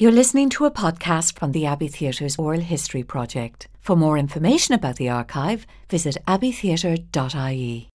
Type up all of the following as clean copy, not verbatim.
You're listening to a podcast from the Abbey Theatre's Oral History Project. For more information about the archive, visit abbeytheatre.ie.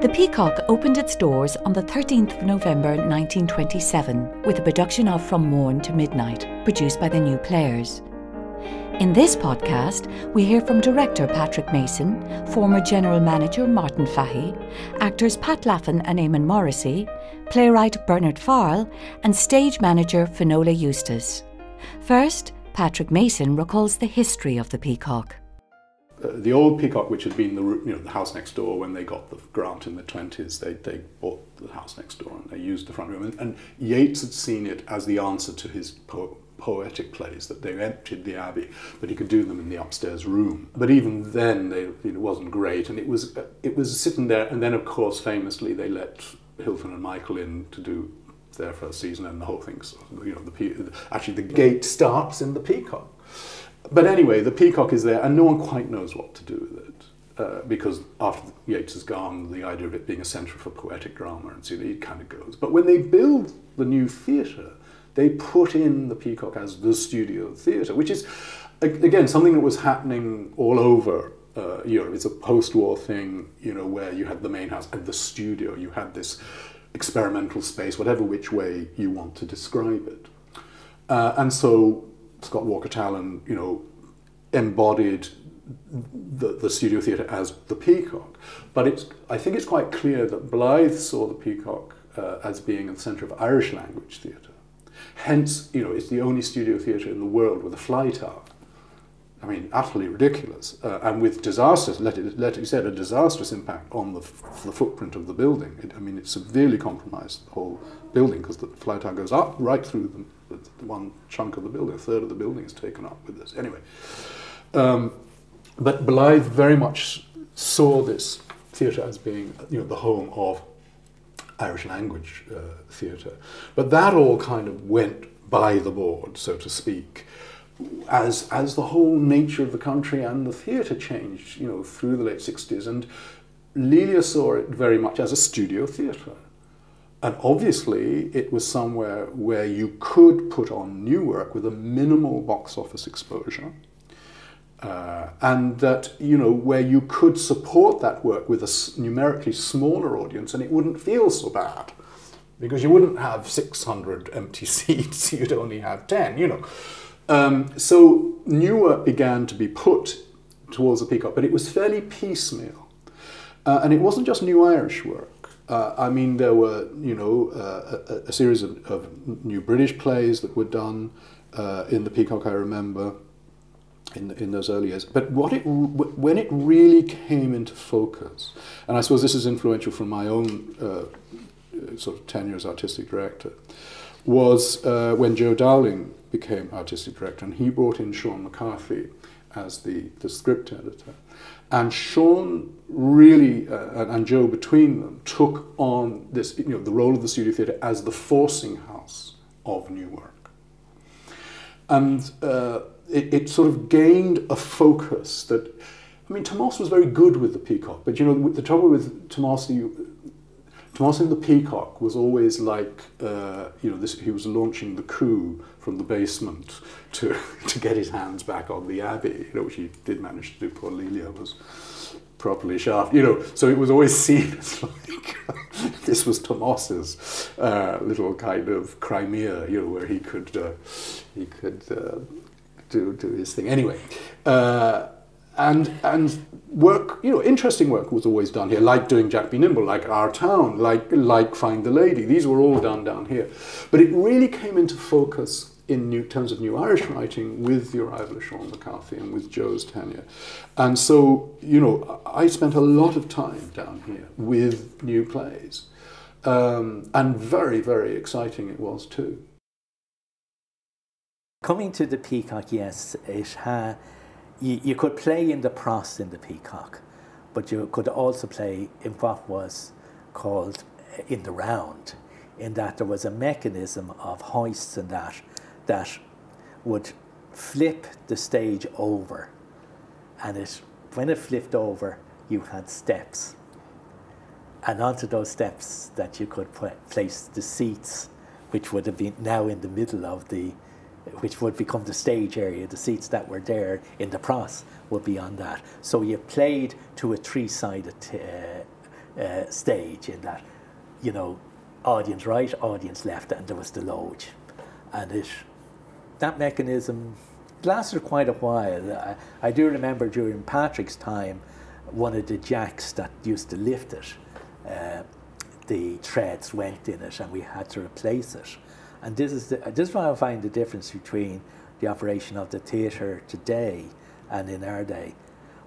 The Peacock opened its doors on the 13th of November 1927 with a production of From Morn to Midnight, produced by the New Players. In this podcast, we hear from director Patrick Mason, former general manager Martin Fahey, actors Pat Laffin and Eamon Morrissey, playwright Bernard Farrell, and stage manager Finola Eustace. First, Patrick Mason recalls the history of the Peacock. The old Peacock, which had been the house next door when they got the grant in the 20s, they bought the house next door and they used the front room. And Yeats had seen it as the answer to his poetic plays, that they emptied the Abbey, but he could do them in the upstairs room. But even then, it wasn't great, and it was sitting there. And then, of course, famously, they let Hilton and Michael in to do their first season, and the whole thing. So, actually, the gate starts in the Peacock. But anyway, the Peacock is there, and no one quite knows what to do with it, because after Yeats is gone, the idea of it being a centre for poetic drama, and so it kind of goes. But when they build the new theatre, they put in the Peacock as the studio theatre, which is, again, something that was happening all over Europe. It's a post-war thing, where you had the main house and the studio. You had this experimental space, whatever which way you want to describe it. And so Scott Walker-Talon, embodied the studio theatre as the Peacock. But I think it's quite clear that Blythe saw the Peacock as being at the centre of Irish language theatre. Hence, it's the only studio theatre in the world with a fly tower. I mean, utterly ridiculous. And with disastrous, let it be said, a disastrous impact on the footprint of the building. It severely compromised the whole building, because the fly tower goes up right through the one chunk of the building. A third of the building is taken up with this. Anyway, but Blythe very much saw this theatre as being, the home of Irish language theatre. But that all kind of went by the board, so to speak, as the whole nature of the country and the theatre changed, through the late 60s. And Lelia saw it very much as a studio theatre. And obviously it was somewhere where you could put on new work with a minimal box office exposure. And that, where you could support that work with a numerically smaller audience, and it wouldn't feel so bad, because you wouldn't have 600 empty seats, you'd only have 10, So new work began to be put towards the Peacock, but it was fairly piecemeal. And it wasn't just new Irish work. There were, a series of new British plays that were done in the Peacock, I remember, in those early years. But when it really came into focus, and I suppose this is influential from my own sort of tenure as artistic director, was when Joe Dowling became artistic director, and he brought in Sean McCarthy as the script editor. And Sean really, and Joe between them, took on this, the role of the studio theatre as the forcing house of new work. And it sort of gained a focus that, Tomas was very good with the Peacock, but the trouble with Tomas in the Peacock was always like, he was launching the coup from the basement to get his hands back on the Abbey, which he did manage to do. Poor Lelia was properly shafted, so it was always seen as like, this was Tomas's little kind of Crimea, where he could do his thing. Anyway, and work, interesting work was always done here, like doing Jack Be Nimble, like Our Town, like Find the Lady. These were all done down here. But it really came into focus in terms of new Irish writing with the arrival of Sean McCarthy and with Joe's tenure. And so, I spent a lot of time down here with new plays. And very, very exciting it was too. Coming to the Peacock, yes, you could play in the Prost in the Peacock, but you could also play in what was called in the round, in that there was a mechanism of hoists and that would flip the stage over, and when it flipped over, you had steps. And onto those steps that you could place the seats, which would have been now in the middle of the, which would become the stage area. The seats that were there in the pros would be on that. So you played to a three-sided stage in that, you know, audience right, audience left, and there was the loge. And that mechanism lasted quite a while. I do remember during Patrick's time, one of the jacks that used to lift it, the threads went in it and we had to replace it. And this is why I find the difference between the operation of the theatre today and in our day.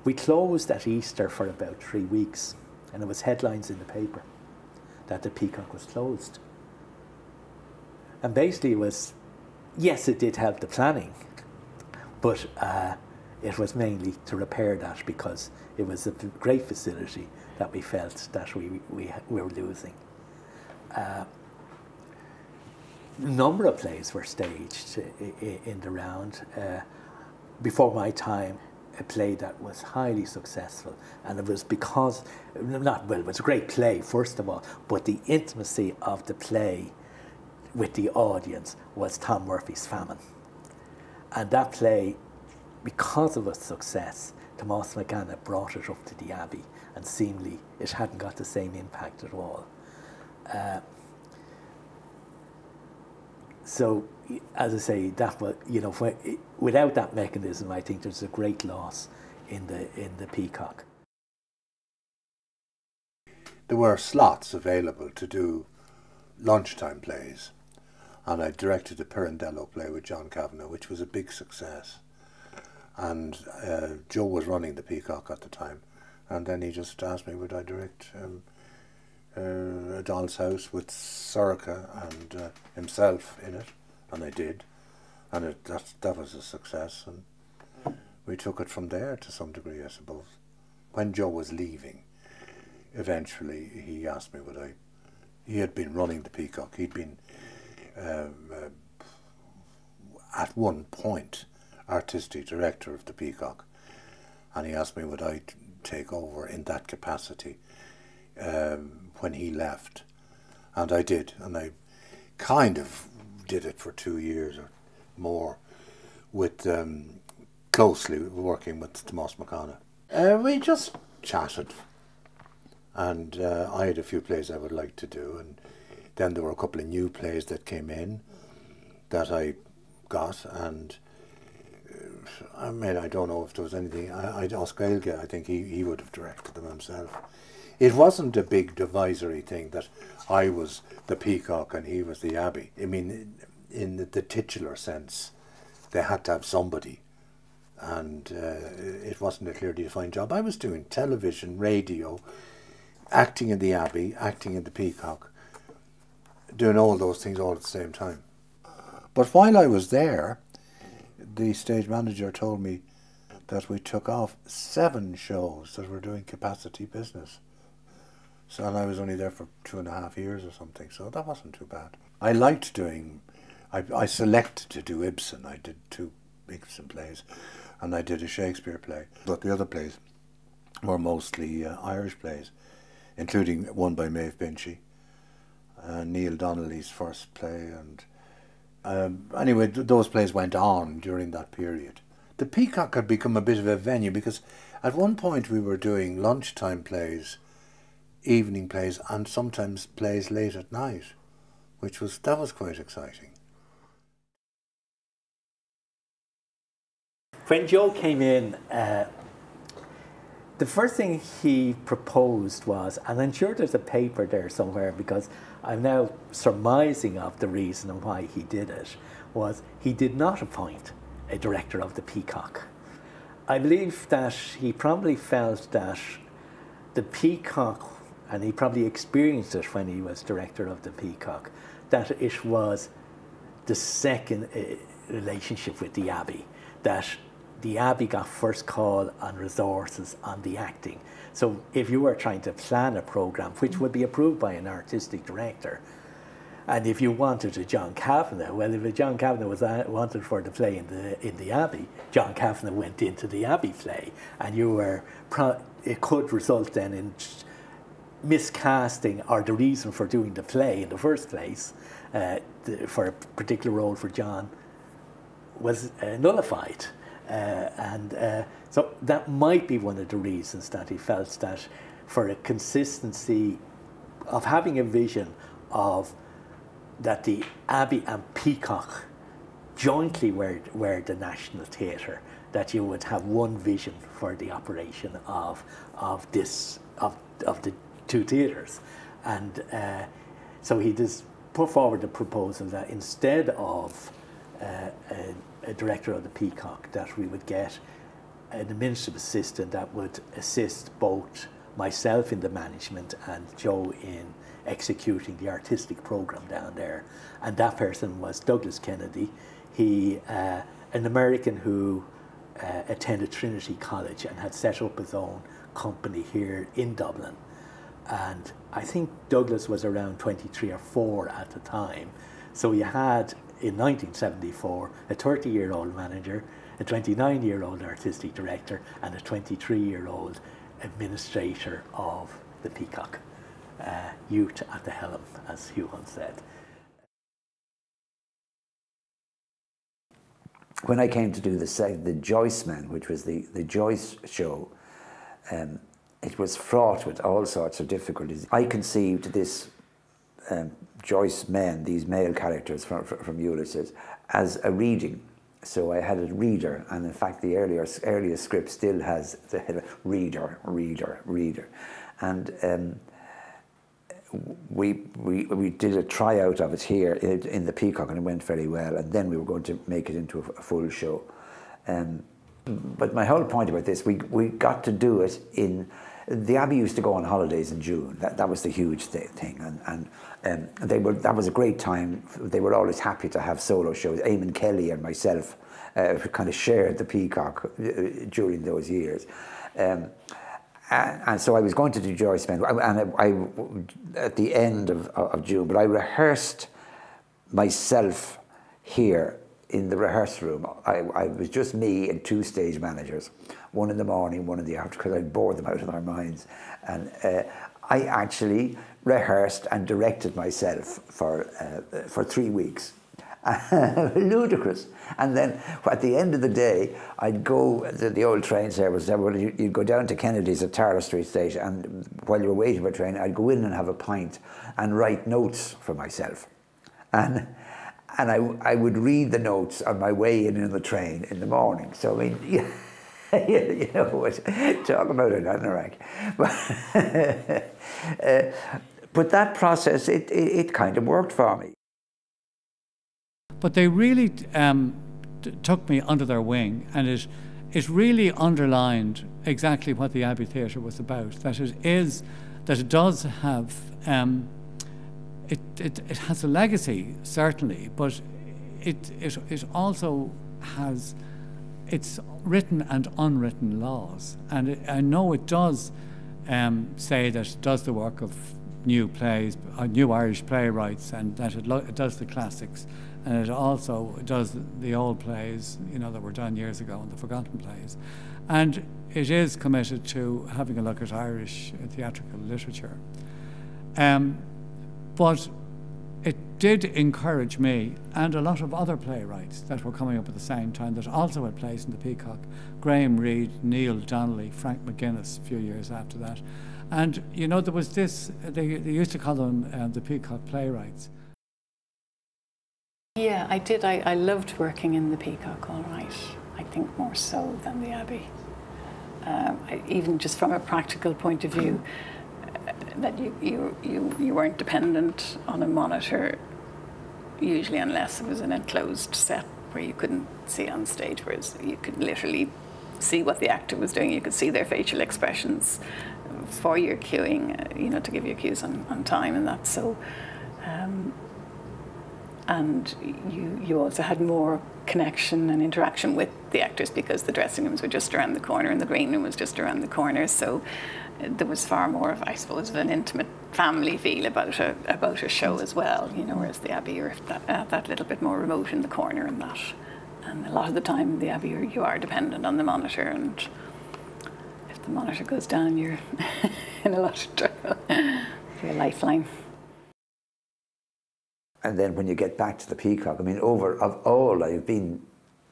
We closed at Easter for about 3 weeks, and it was headlines in the paper that the Peacock was closed. And basically it was, yes, it did help the planning, but it was mainly to repair that because it was a great facility that we felt that we were losing. A number of plays were staged in the round. Before my time, a play that was highly successful, and it was because, it was a great play first of all, but the intimacy of the play with the audience was Tom Murphy's Famine. And that play, because of its success, Tomás McGann brought it up to the Abbey, and seemingly it hadn't got the same impact at all. So, as I say, that was, you know, without that mechanism, I think there's a great loss in the Peacock. There were slots available to do lunchtime plays, and I directed a Pirandello play with John Kavanagh, which was a big success. And Joe was running the Peacock at the time, and then he just asked me would I direct A Doll's House with Sorcha and himself in it, and I did, and that was a success, and we took it from there to some degree, I suppose. When Joe was leaving, eventually he asked me would I. He had been running the Peacock. He'd been at one point artistic director of the Peacock, and he asked me would I take over in that capacity when he left, and I did, and I kind of did it for 2 years or more, with closely working with Tomás McGann. We just chatted, and I had a few plays I would like to do, and then there were a couple of new plays that came in that I got, and I mean, I don't know if there was anything. Oscar, I think he would have directed them himself. It wasn't a big divisory thing that I was the Peacock and he was the Abbey. I mean, in the titular sense, they had to have somebody, and it wasn't a clearly defined job. I was doing television, radio, acting in the Abbey, acting in the Peacock, doing all those things all at the same time. But while I was there, the stage manager told me that we took off 7 shows that were doing capacity business. So, and I was only there for 2.5 years or something, so that wasn't too bad. I liked doing, I selected to do Ibsen. I did 2 Ibsen plays, and I did a Shakespeare play. But the other plays were mostly Irish plays, including one by Maeve Binchy, Neil Donnelly's first play, and anyway, those plays went on during that period. The Peacock had become a bit of a venue because at one point we were doing lunchtime plays, evening plays, and sometimes plays late at night, that was quite exciting. When Joe came in, the first thing he proposed was, and I'm sure there's a paper there somewhere because I'm now surmising of the reason why he did it, was he did not appoint a director of the Peacock. I believe that he probably felt that the Peacock, and he probably experienced it when he was director of the Peacock, that it was the second relationship with the Abbey, that the Abbey got first call on resources on the acting. So if you were trying to plan a programme which would be approved by an artistic director, And if you wanted a John Kavanagh, well, if a John Kavanagh was wanted for the play in the Abbey, John Kavanagh went into the Abbey play, and you were it could result then in miscasting, or the reason for doing the play in the first place for a particular role for John was nullified. So that might be one of the reasons that he felt that for a consistency of having a vision of that the Abbey and Peacock jointly were the National Theatre, that you would have one vision for the operation of the two theatres. And so he just put forward the proposal that instead of a director of the Peacock, that we would get an administrative assistant that would assist both myself in the management and Joe in executing the artistic program down there. And that person was Douglas Kennedy. He, an American who attended Trinity College and had set up his own company here in Dublin. And I think Douglas was around 23 or 4 at the time. So you had, in 1974, a 30-year-old manager, a 29-year-old artistic director, and a 23-year-old administrator of the Peacock. Youth at the helm, as Hugh Hunt said. When I came to do the Joyce Men, which was the Joyce show, it was fraught with all sorts of difficulties. I conceived this Joyce Men, these male characters from Ulysses, as a reading. So I had a reader, and in fact the earliest script still has the head of reader, reader, reader. And we did a tryout of it here in the Peacock, and it went very well, and then we were going to make it into a full show. But my whole point about this, we got to do it in, the Abbey used to go on holidays in June. That was the huge thing, and that was a great time. They were always happy to have solo shows. Eamon Kelly and myself kind of shared the Peacock during those years. And so I was going to do Joyce Men, and I at the end of June, but I rehearsed myself here in the rehearsal room. I was just me and 2 stage managers, one in the morning, one in the afternoon, because I'd bored them out of their minds. And I actually rehearsed and directed myself for 3 weeks. Ludicrous. And then at the end of the day, I'd go, the old train service, you'd go down to Kennedy's at Tara Street Station, and while you were waiting for a train, I'd go in and have a pint and write notes for myself. And I would read the notes on my way in the train in the morning. So, I mean, you know what, talk about an anorak. But that process, it kind of worked for me. But they really took me under their wing, and it really underlined exactly what the Abbey Theatre was about. That it does have it has a legacy, certainly, but it also has its written and unwritten laws, and I know it does say that it does the work of new plays, new Irish playwrights, and that it does the classics. And it also does the old plays, you know, that were done years ago, and the forgotten plays. And it is committed to having a look at Irish theatrical literature. But it did encourage me and a lot of other playwrights that were coming up at the same time that also had plays in the Peacock. Graham Reid, Neil Donnelly, Frank McGuinness a few years after that. And, you know, there was this, they used to call them the Peacock playwrights. Yeah, I did. I loved working in the Peacock, all right. I think more so than the Abbey. Even just from a practical point of view, that you weren't dependent on a monitor, usually, unless it was an enclosed set where you couldn't see on stage, whereas you could literally see what the actor was doing. You could see their facial expressions for your cueing, you know, to give you cues on time and that. So. And you also had more connection and interaction with the actors because the dressing rooms were just around the corner and the green room was just around the corner. So there was far more of, I suppose, of an intimate family feel about a show as well, you know, whereas the Abbey, you're that little bit more remote in the corner and that. And a lot of the time in the Abbey you are dependent on the monitor, and if the monitor goes down you're in a lot of trouble. You're a lifeline. And then when you get back to the Peacock, I mean, I've been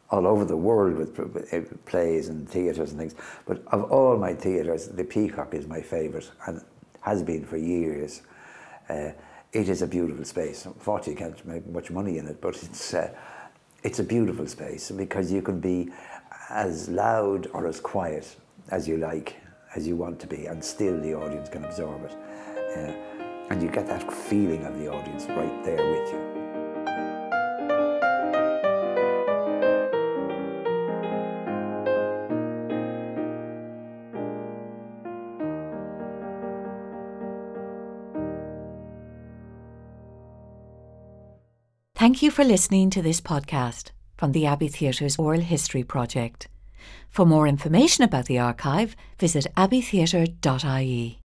all over the world with plays and theatres and things, but of all my theatres, the Peacock is my favourite and has been for years. It is a beautiful space. Unfortunately, you can't make much money in it, but it's a beautiful space because you can be as loud or as quiet as you like, as you want to be, and still the audience can absorb it. And you get that feeling of the audience right there with you. Thank you for listening to this podcast from the Abbey Theatre's Oral History Project. For more information about the archive, visit abbeytheatre.ie.